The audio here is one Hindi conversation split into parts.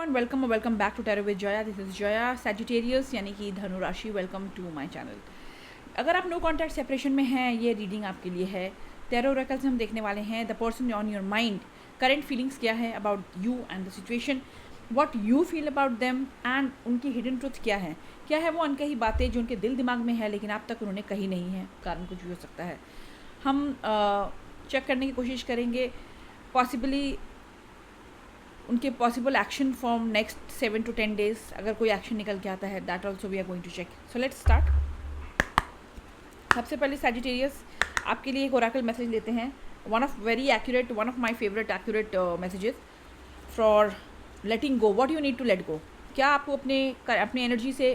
Welcome back to tarot with Jaya. This is Jaya Sagittarius यानी कि धनु राशि। Welcome to my channel. अगर आप नो कॉन्टैक्ट सेपरेशन में हैं, ये रीडिंग आपके लिए है। टैरो ओरेकल से हम देखने वाले हैं the person on your mind, current feelings क्या है about you and the situation, what you feel about them and उनकी हिडन ट्रुथ क्या है वो अनकही बातें जो उनके दिल दिमाग में है लेकिन आप तक उन्होंने कही नहीं है। कारण कुछ भी हो सकता है। हम चेक करने की कोशिश करेंगे पॉसिबली उनके possible action from next 7 to 10 days। अगर कोई एक्शन निकल के आता है that also we are going to check. So let's start. सबसे पहले सैजिटेरियस आपके लिए एक ओरेकल मैसेज लेते हैं। One of my favourite accurate messages for letting go. What you need to let go. क्या आपको अपने एनर्जी से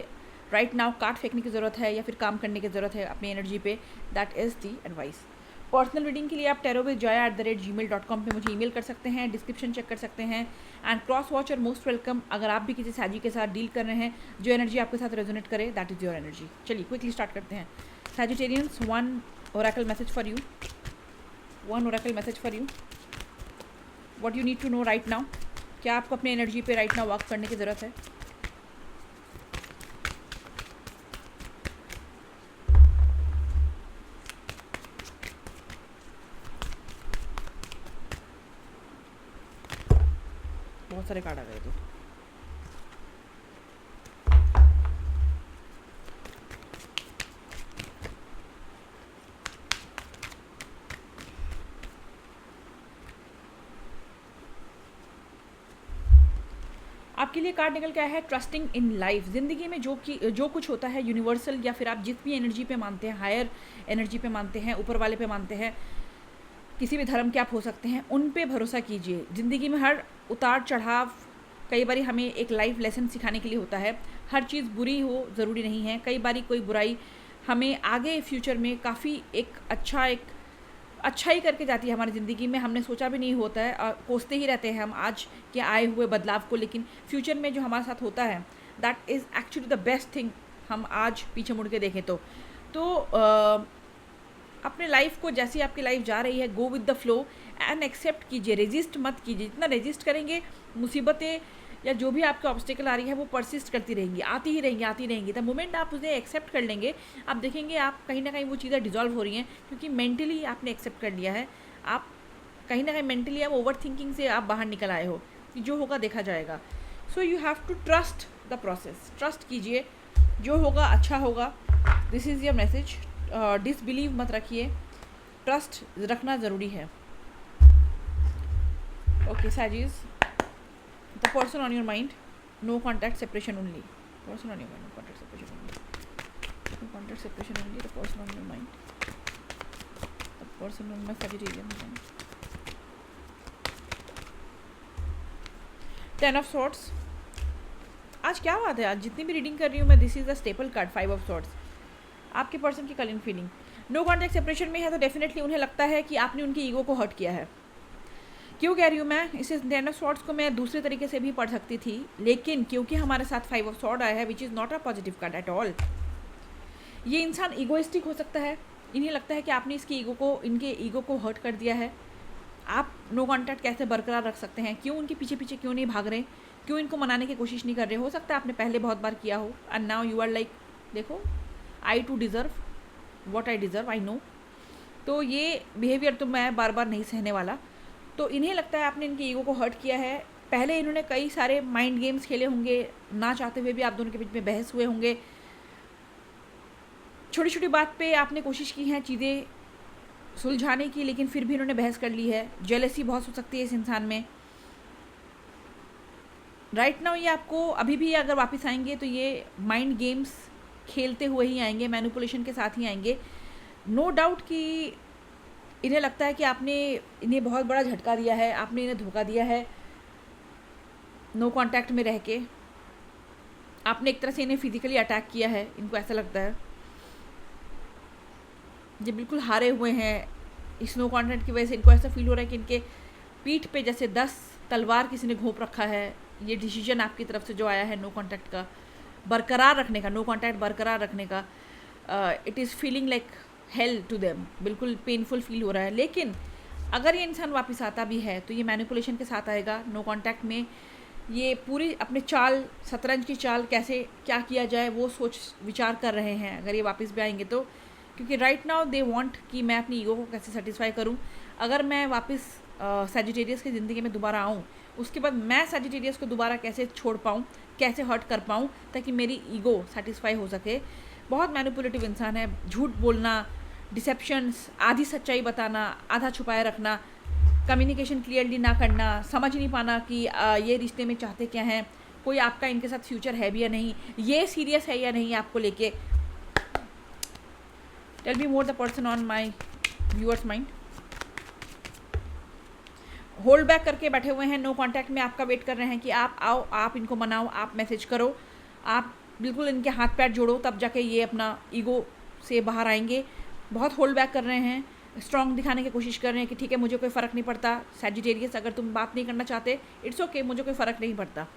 राइट नाउ काट फेंकने की ज़रूरत है या फिर काम करने की ज़रूरत है अपनी एनर्जी पे। That is the advice. Personal reading के लिए आप tarotwithjoya@gmail.com पे मुझे ईमेल कर सकते हैं, डिस्क्रिप्शन चेक कर सकते हैं। एंड क्रॉस वॉच और मोस्ट वेलकम। अगर आप भी किसी साजी के साथ डील कर रहे हैं जो एनर्जी आपके साथ रेजोनेट करे, दैट इज़ योर एनर्जी। चलिए क्विकली स्टार्ट करते हैं। Sagittarians, one oracle message for you. What you need to know right now. क्या आपको अपने एनर्जी पे राइट नाउ वर्क करने की ज़रूरत है। बहुत सारे कार्ड आ गए तो आपके लिए कार्ड निकल के आया है ट्रस्टिंग इन लाइफ। ज़िंदगी में जो कुछ होता है यूनिवर्सल या फिर आप जिस भी एनर्जी पे मानते हैं, हायर एनर्जी पे मानते हैं, ऊपर वाले पे मानते हैं, किसी भी धर्म के आप हो सकते हैं, उन पे भरोसा कीजिए। ज़िंदगी में हर उतार चढ़ाव कई बारी हमें एक लाइफ लेसन सिखाने के लिए होता है। हर चीज़ बुरी हो ज़रूरी नहीं है। कई बारी कोई बुराई हमें आगे फ्यूचर में काफ़ी एक अच्छा ही करके जाती है हमारी ज़िंदगी में। हमने सोचा भी नहीं होता है और कोसते ही रहते हैं हम आज के आए हुए बदलाव को, लेकिन फ्यूचर में जो हमारे साथ होता है that is actually the best thing. हम आज पीछे मुड़ के देखें तो अपने लाइफ को, जैसी आपकी लाइफ जा रही है, go with the flow and accept कीजिए। रेजिस्ट मत कीजिए। जितना रेजिस्ट करेंगे मुसीबतें या जो भी आपके ऑब्स्टिकल आ रही है वो परसिस्ट करती रहेंगी, आती ही रहेंगी। द मोमेंट आप उसे एक्सेप्ट कर लेंगे, आप देखेंगे आप कहीं ना कहीं वो चीज़ें डिजॉल्व हो रही हैं क्योंकि मेंटली आपने एक्सेप्ट कर लिया है। आप कहीं ना कहीं मेंटली आप ओवर थिंकिंग से आप बाहर निकल आए हो कि जो होगा देखा जाएगा। So you have to trust the process. Trust कीजिए, जो होगा अच्छा होगा। This is your message. Disbelieve मत रखिए, ट्रस्ट रखना ज़रूरी है। Okay Sagis, the person on your mind, no contact separation only. Person on your mind, no contact separation only. No contact separation only. The person on your mind, the person on my Sagittarian. 10 of Swords। आज क्या बात है, आज जितनी भी रीडिंग कर रही हूँ मैं, this is the staple card 5 of Swords। आपके पर्सन की calling feeling no contact separation में है तो डेफिनेटली उन्हें लगता है कि आपने उनकी ईगो को हर्ट किया है। क्यों कह रही हूँ मैं, इसे 10 of Swords को मैं दूसरे तरीके से भी पढ़ सकती थी, लेकिन क्योंकि हमारे साथ 5 of Swords आया है which is not a positive card at all. ये इंसान ईगोइस्टिक हो सकता है। इन्हें लगता है कि आपने इनके ईगो को हर्ट कर दिया है। आप नो कॉन्टैक्ट कैसे बरकरार रख सकते हैं, क्यों उनके पीछे पीछे क्यों नहीं भाग रहे, क्यों इनको मनाने की कोशिश नहीं कर रहे। हो सकता है आपने पहले बहुत बार किया हो and now you are like, देखो I too deserve what I deserve, I know. तो ये बिहेवियर तो मैं बार बार नहीं सहने वाला। तो इन्हें लगता है आपने इनके ईगो को हर्ट किया है। पहले इन्होंने कई सारे माइंड गेम्स खेले होंगे, ना चाहते हुए भी आप दोनों के बीच में बहस हुए होंगे। छोटी छोटी बात पे आपने कोशिश की हैं चीज़ें सुलझाने की, लेकिन फिर भी इन्होंने बहस कर ली है। जेलसी बहुत हो सकती है इस इंसान में। राइट नाउ ये आपको अभी भी अगर वापस आएंगे तो ये माइंड गेम्स खेलते हुए ही आएंगे, मैनिपुलेशन के साथ ही आएंगे। नो डाउट कि इन्हें लगता है कि आपने इन्हें बहुत बड़ा झटका दिया है, आपने इन्हें धोखा दिया है। नो कॉन्टैक्ट में रह के आपने एक तरह से इन्हें फिजिकली अटैक किया है, इनको ऐसा लगता है। ये बिल्कुल हारे हुए हैं इस नो कॉन्टैक्ट की वजह से। इनको ऐसा फील हो रहा है कि इनके पीठ पे जैसे 10 तलवार किसी ने घोंप रखा है। ये डिसीजन आपकी तरफ से जो आया है नो कॉन्टैक्ट का बरकरार रखने का, नो कॉन्टैक्ट बरकरार रखने का, it is feeling like hell to them. बिल्कुल पेनफुल फील हो रहा है। लेकिन अगर ये इंसान वापस आता भी है तो ये मैनिपुलेशन के साथ आएगा। नो कॉन्टैक्ट में ये पूरी अपने चाल, शतरंज की चाल कैसे क्या किया जाए वो सोच विचार कर रहे हैं अगर ये वापस भी आएंगे तो, क्योंकि राइट नाउ दे वांट कि मैं अपनी ईगो को कैसे सेटिस्फाई करूं। अगर मैं वापस सजिटेरियस की ज़िंदगी में दोबारा आऊं, उसके बाद मैं सजिटेरियस को दोबारा कैसे छोड़ पाऊं, कैसे हर्ट कर पाऊं ताकि मेरी ईगो सेटिस्फाई हो सके। बहुत मैनिपुलेटिव इंसान है, झूठ बोलना, डिसेप्शंस, आधी सच्चाई बताना, आधा छुपाए रखना, कम्युनिकेशन क्लियरली ना करना, समझ नहीं पाना कि ये रिश्ते में चाहते क्या हैं, कोई आपका इनके साथ फ्यूचर है भी या नहीं, ये सीरियस है या नहीं आपको लेके। Tell me more the person on my viewers mind. Hold back करके बैठे हुए हैं, नो कांटेक्ट में आपका वेट कर रहे हैं कि आप आओ, आप इनको मनाओ, आप मैसेज करो, आप बिल्कुल इनके हाथ पैर जोड़ो, तब जाके ये अपना ईगो से बाहर आएंगे। बहुत होल्ड बैक कर रहे हैं, स्ट्रॉन्ग दिखाने की कोशिश कर रहे हैं कि ठीक है मुझे कोई फ़र्क नहीं पड़ता सैजिटेरियस, अगर तुम बात नहीं करना चाहते इट्स ओके, मुझे कोई फ़र्क नहीं पड़ता।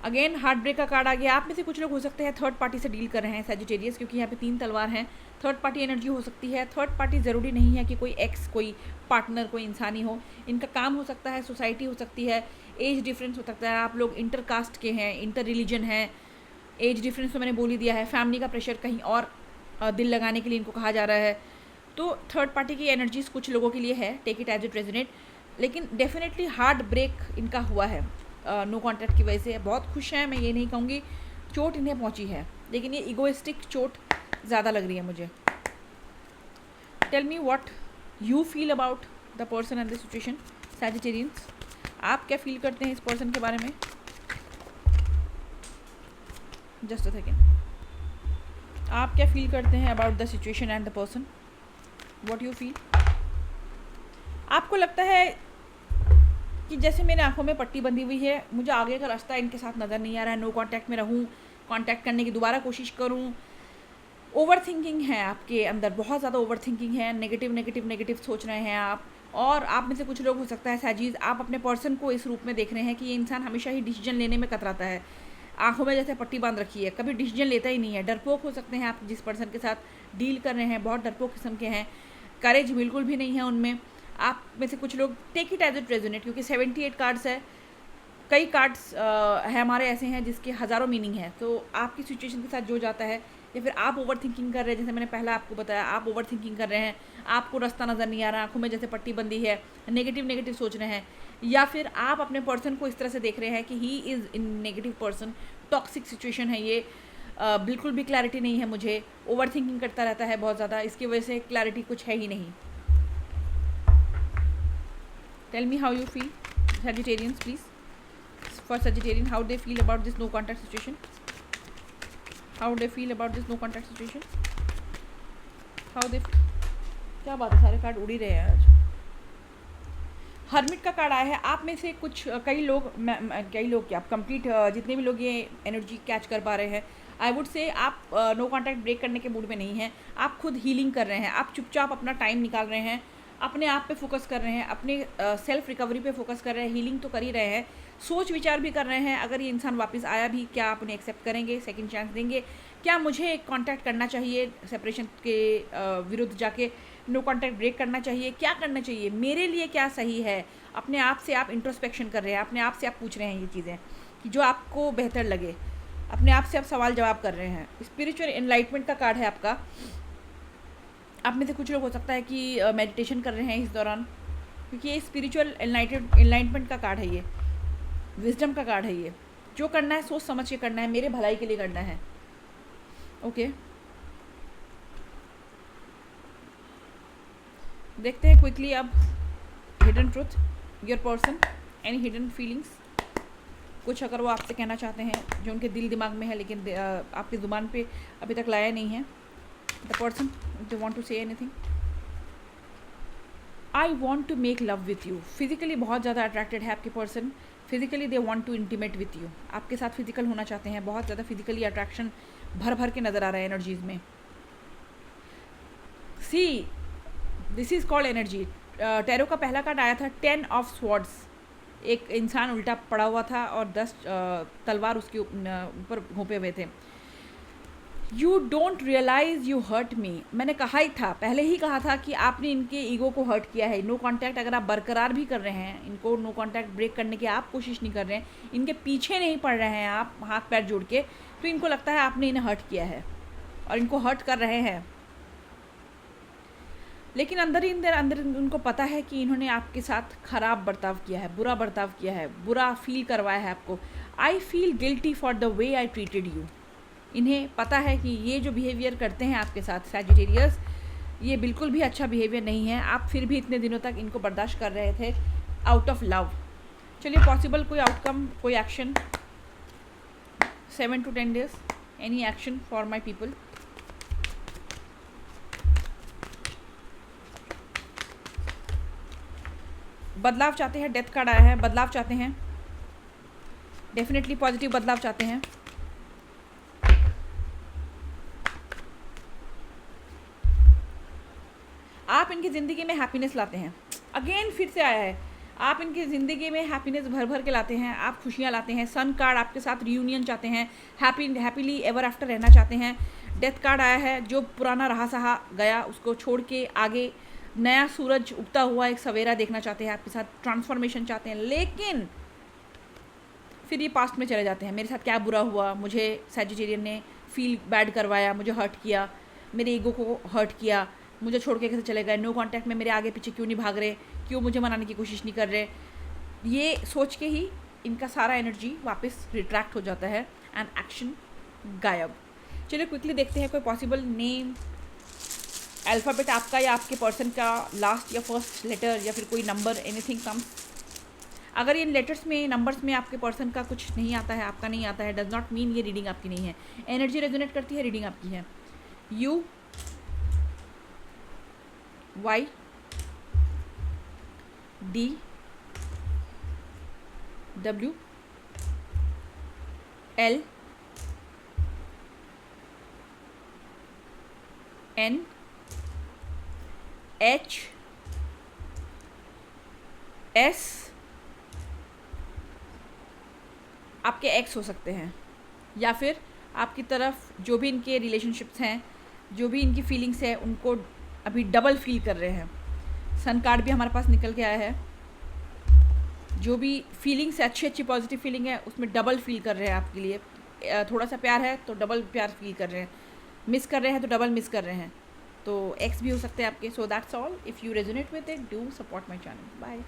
अगेन हार्ट ब्रेक का कार्ड आ गया। आप में से कुछ लोग हो सकते हैं थर्ड पार्टी से डील कर रहे हैं सैजिटेरियस, क्योंकि यहाँ पे 3 तलवार हैं। थर्ड पार्टी एनर्जी हो सकती है। थर्ड पार्टी ज़रूरी नहीं है कि कोई एक्स, कोई पार्टनर, कोई इंसानी हो। इनका काम हो सकता है, सोसाइटी हो सकती है, एज डिफरेंस हो सकता है, आप लोग इंटर कास्ट के हैं, इंटर रिलीजन है। एज डिफरेंस तो मैंने बोल ही दिया है। फैमिली का प्रेशर कहीं और दिल लगाने के लिए इनको कहा जा रहा है। तो थर्ड पार्टी की एनर्जीज कुछ लोगों के लिए है, take it as it resonate, लेकिन डेफिनेटली हार्ट ब्रेक इनका हुआ है नो कॉन्टैक्ट की वजह से। बहुत खुश हैं, मैं ये नहीं कहूँगी, चोट इन्हें पहुँची है, लेकिन ये इगोइस्टिक चोट ज़्यादा लग रही है मुझे। Tell me what you feel about the person and the situation Sagittarians. आप क्या फील करते हैं इस पर्सन के बारे में? Just a second. आप क्या फील करते हैं about the situation and the person? What you feel? आपको लगता है कि जैसे मेरे आंखों में पट्टी बंधी हुई है, मुझे आगे का रास्ता इनके साथ नज़र नहीं आ रहा है, नो कांटेक्ट में रहूं, कांटेक्ट करने की दोबारा कोशिश करूं। ओवर थिंकिंग है आपके अंदर, बहुत ज़्यादा ओवर थिंकिंग है, नेगेटिव नेगेटिव नेगेटिव सोच रहे हैं आप। और आप में से कुछ लोग हो सकता है सैजीज, आप अपने पर्सन को इस रूप में देख रहे हैं कि ये इंसान हमेशा ही डिसीजन लेने में कतराता है, आंखों में जैसे पट्टी बांध रखी है, कभी डिसीजन लेता ही नहीं है। डरपोक हो सकते हैं आप जिस पर्सन के साथ डील कर रहे हैं, बहुत डरपोक किस्म के हैं, करेज बिल्कुल भी नहीं है उनमें। आप में से कुछ लोग take it as it resonate, क्योंकि 78 कार्ड्स है, कई कार्ड्स है हमारे ऐसे हैं जिसके हज़ारों मीनिंग है। तो आपकी सिचुएशन के साथ जो जाता है, या फिर आप ओवर थिंकिंग कर रहे हैं, जैसे मैंने पहला आपको बताया, आप ओवर थिंकिंग कर रहे हैं, आपको रास्ता नज़र नहीं आ रहा, आंखों में जैसे पट्टी बंदी है, नेगेटिव नेगेटिव सोच रहे हैं, या फिर आप अपने पर्सन को इस तरह से देख रहे हैं कि he is in negative person, toxic situation है ये, बिल्कुल भी क्लैरिटी नहीं है मुझे, ओवर थिंकिंग करता रहता है बहुत ज़्यादा, इसकी वजह से क्लैरिटी कुछ है ही नहीं। Tell me how you feel, Sagittarians, please. For Sagittarian, how they feel about this no contact situation? How they feel about this no contact situation? How they? क्या बात है, सारे कार्ड उड़ ही रहे हैं आज। हर्मिट का कार्ड आया है। आप में से कुछ कई लोग क्या, आप कंप्लीट जितने भी लोग ये एनर्जी कैच कर पा रहे हैं, आई वुड से आप नो कॉन्टैक्ट ब्रेक करने के मूड में नहीं हैं। आप खुद हीलिंग कर रहे हैं, आप चुपचाप अपना टाइम निकाल रहे हैं, अपने आप पे फोकस कर रहे हैं, अपने सेल्फ रिकवरी पे फोकस कर रहे हैं, हीलिंग तो कर ही रहे हैं, सोच विचार भी कर रहे हैं। अगर ये इंसान वापस आया भी, क्या आप उन्हें एक्सेप्ट करेंगे, सेकंड चांस देंगे? क्या मुझे कांटेक्ट करना चाहिए, सेपरेशन के विरुद्ध जाके नो कांटेक्ट ब्रेक करना चाहिए, क्या करना चाहिए, मेरे लिए क्या सही है? अपने आप से आप इंट्रोस्पेक्शन कर रहे हैं, अपने आप से आप पूछ रहे हैं ये चीज़ें कि जो आपको बेहतर लगे, अपने आप से आप सवाल जवाब कर रहे हैं। स्पिरिचुअल एनलाइटमेंट का कार्ड है आपका। आप में से कुछ लोग हो सकता है कि मेडिटेशन कर रहे हैं इस दौरान, क्योंकि ये स्पिरिचुअल एनलाइटमेंट का कार्ड है, ये विजडम का कार्ड है। ये जो करना है सोच समझ के करना है, मेरे भलाई के लिए करना है। ओके, देखते हैं क्विकली अब hidden truth, your person, any hidden feelings, कुछ अगर वो आपसे कहना चाहते हैं जो उनके दिल दिमाग में है लेकिन आपकी ज़ुबान पे अभी तक लाया नहीं है। The person, they want to say anything. I want to make love with you. Physically बहुत ज़्यादा अट्रैक्टेड है आपके person, physically they want to intimate with you, आपके साथ फिजिकल होना चाहते हैं, बहुत ज़्यादा फिजिकली अट्रैक्शन भर भर के नज़र आ रहा है एनर्जीज में। See, this is called energy. Tarot का पहला कार्ड आया था 10 ऑफ स्वॉर्ड्स, एक इंसान उल्टा पड़ा हुआ था और 10 तलवार उसके ऊपर घोंपे हुए थे। You don't realise you hurt me. मैंने कहा ही था, पहले ही कहा था कि आपने इनके ईगो को हर्ट किया है। नो कांटेक्ट अगर आप बरकरार भी कर रहे हैं, इनको नो कांटेक्ट ब्रेक करने की आप कोशिश नहीं कर रहे हैं, इनके पीछे नहीं पड़ रहे हैं आप हाथ पैर जोड़ के, तो इनको लगता है आपने इन्हें हर्ट किया है और इनको हर्ट कर रहे हैं। लेकिन अंदर ही अंदर उनको पता है कि इन्होंने आपके साथ ख़राब बर्ताव किया है, बुरा बर्ताव किया है, बुरा फील करवाया है आपको। I feel guilty for the way I treated you. इन्हें पता है कि ये जो बिहेवियर करते हैं आपके साथ सैजिटेरियस, ये बिल्कुल भी अच्छा बिहेवियर नहीं है। आप फिर भी इतने दिनों तक इनको बर्दाश्त कर रहे थे आउट ऑफ लव। चलिए, पॉसिबल कोई आउटकम, कोई action, 7 to 10 days, any action for my people. बदलाव चाहते हैं, डेथ कार्ड आया है, बदलाव चाहते हैं, डेफिनेटली पॉजिटिव बदलाव चाहते हैं। आप इनकी ज़िंदगी में हैप्पीनेस लाते हैं। अगेन फिर से आया है, आप इनकी ज़िंदगी में हैप्पीनेस भर भर के लाते हैं, आप खुशियाँ लाते हैं। सन कार्ड आपके साथ रियूनियन चाहते हैं, हैप्पीली एवर आफ्टर रहना चाहते हैं। डेथ कार्ड आया है, जो पुराना रहा सहा गया उसको छोड़ के आगे नया सूरज उगता हुआ एक सवेरा देखना चाहते हैं, आपके साथ ट्रांसफॉर्मेशन चाहते हैं। लेकिन फिर ये पास्ट में चले जाते हैं, मेरे साथ क्या बुरा हुआ, मुझे सैजिटेरियन ने फील बैड करवाया, मुझे हर्ट किया, मेरे ईगो को हर्ट किया, मुझे छोड़ के कैसे चले गए, नो कांटेक्ट में मेरे आगे पीछे क्यों नहीं भाग रहे, क्यों मुझे मनाने की कोशिश नहीं कर रहे। ये सोच के ही इनका सारा एनर्जी वापस रिट्रैक्ट हो जाता है एंड एक्शन गायब। चलिए क्विकली देखते हैं कोई पॉसिबल नेम, अल्फ़ाबेट आपका या आपके पर्सन का, लास्ट या फर्स्ट लेटर, या फिर कोई नंबर, एनीथिंग कम्स। अगर इन लेटर्स में, नंबर्स में आपके पर्सन का कुछ नहीं आता है, आपका नहीं आता है, डज नॉट मीन ये रीडिंग आपकी नहीं है। एनर्जी रेजोनेट करती है, रीडिंग आपकी है। U, Y, D, W, L, N, H, S, आपके एक्स हो सकते हैं, या फिर आपकी तरफ जो भी इनके रिलेशनशिप्स हैं, जो भी इनकी फीलिंग्स है, उनको अभी डबल फील कर रहे हैं। सन कार्ड भी हमारे पास निकल के आया है, जो भी फीलिंग्स है, अच्छी अच्छी पॉजिटिव फीलिंग है, उसमें डबल फील कर रहे हैं आपके लिए। थोड़ा सा प्यार है तो डबल प्यार फील कर रहे हैं, मिस कर रहे हैं तो डबल मिस कर रहे हैं। तो एक्स भी हो सकते हैं आपके। So that's all. If you resonate with it, do support my channel. Bye.